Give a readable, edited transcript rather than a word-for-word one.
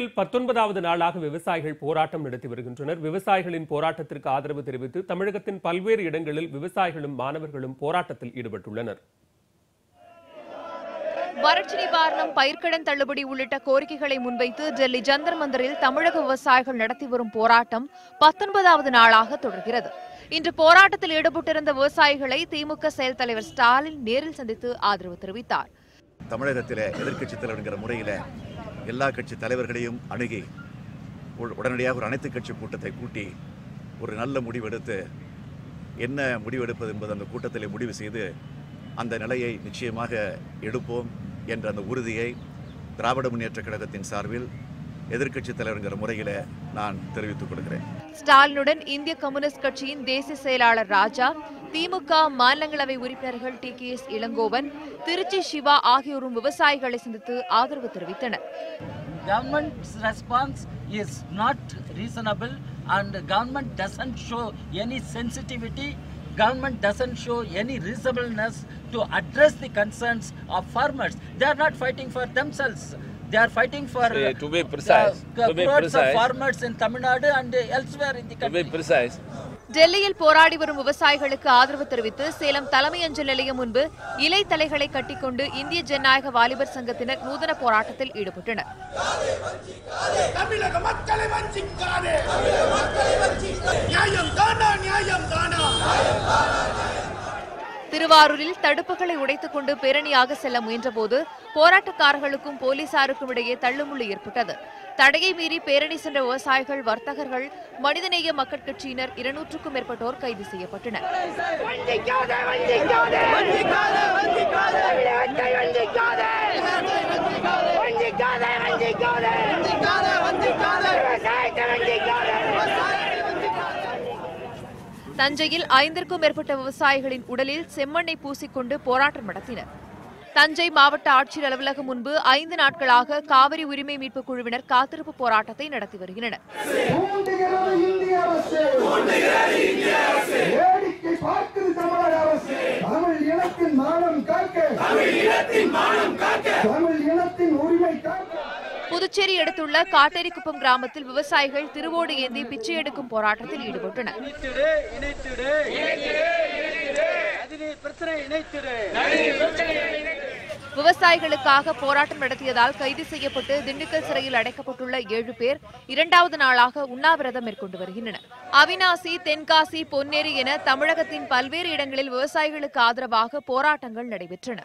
டெல்லியில் 19வது நாளாக விவசாயிகள் போராட்டம் நடத்தி வருகின்றனர். விவசாயிகளின் போராட்டத்திற்கு ஆதரவு தெரிவித்து தமிழகத்தின் பல்வேறு இடங்களில் விவசாயிகளும் மாணவர்களும் போராட்டத்தில் ஈடுபட்டுள்ளனர். வறட்சி நிவாரணம், பயிர்க்கடன் தள்ளுபடி உள்ளிட்ட கோரிக்கைகளை முன்வைத்து டெல்லி ஜந்தர் மந்தரில் தமிழக விவசாயிகள் நடத்தி வரும் போராட்டம் 19வது நாளாக தொடர்கிறது. இன்று போராட்டத்தில் ஈடுபட்டிருந்த விவசாயிகளை திமுக செயல் தலைவர் ஸ்டாலின் நேரில் சந்தித்து ஆதரவு தெரிவித்தார். தமிழகத்தில் எதிர்க்கட்சித் தலைவர் என்கிற முறையில் எல்லா கட்சி தலைவர்களையும் அணுகி உடனடியாக ஒரு அனைத்து கட்சி கூட்டத்தை கூட்டி ஒரு நல்ல முடிவெடுத்து என்ன முடிவெடுப்பது என்பது அந்த கூட்டத்தில் முடிவு செய்து அந்த நிலையை நிச்சயமாக எடுப்போம் என்ற அந்த உறுதியை திராவிட முன்னேற்றக் கழகத்தின் சார்பில் எதிர்க்கட்சித் தலைவர் என்கிற முறையில் நான் தெரிவித்துக் கொள்கிறேன். ஸ்டாலினுடன் இந்திய கம்யூனிஸ்ட் கட்சியின் தேசிய செயலாளர் ராஜா, திமுக மாநிலங்களவை உறுப்பினர்கள் TKS இளங்கோவன், திருச்சி சிவா ஆகியோரும் விவசாயிகளை சந்தித்து ஆதரவு தெரிவித்தனர். Government's response is not reasonable and government doesn't show any sensitivity. Government doesn't show any reasonableness to address the concerns of farmers. They are not fighting for themselves. They are fighting for to be precise. Crores of farmers in Tamil Nadu and elsewhere in the country. To be precise. டெல்லியில் போராடி வரும் விவசாயிகளுக்கு ஆதரவு தெரிவித்து சேலம் தலைமை அஞ்சல் நிலையம் முன்பு இலை தலைகளை கட்டிக்கொண்டு இந்திய ஜனநாயக வாலிபர் சங்கத்தினர் நூதன போராட்டத்தில் ஈடுபட்டனர். திருவாரூரில் தடுப்புகளை உடைத்துக் கொண்டு பேரணியாக செல்ல முயன்றபோது போராட்டக்காரர்களுக்கும் போலீசாருக்கும் இடையே தள்ளுமுள்ளு ஏற்பட்டது. தடையை மீறி பேரணி சென்ற விவசாயிகள், வர்த்தகர்கள், மனிதநேய மக்கள் கட்சியினர் 200க்கும் மேற்பட்டோர் கைது செய்யப்பட்டனர். தஞ்சையில் 5க்கும் மேற்பட்ட விவசாயிகளின் உடலில் செம்மண்ணை பூசிக்கொண்டு போராட்டம் நடத்தினர். தஞ்சை மாவட்ட ஆட்சியர் அலுவலகம் முன்பு 5 நாட்களாக காவிரி உரிமை மீட்பு குழுவினர் காத்திருப்பு போராட்டத்தை நடத்தி வருகின்றனர். புதுச்சேரி அடுத்துள்ள காட்டேரிக்குப்பம் கிராமத்தில் விவசாயிகள் திருவோடு ஏந்தி பிச்சை எடுக்கும் போராட்டத்தில் ஈடுபட்டனர். விவசாயிகளுக்காக போராட்டம் நடத்தியதால் கைது செய்யப்பட்டு திண்டுக்கல் சிறையில் அடைக்கப்பட்டுள்ள 7 பேர் 2வது நாளாக உண்ணாவிரதம் மேற்கொண்டு வருகின்றனர். அவிநாசி, தென்காசி, பொன்னேரி என தமிழகத்தின் பல்வேறு இடங்களில் விவசாயிகளுக்கு ஆதரவாக போராட்டங்கள் நடைபெற்றன.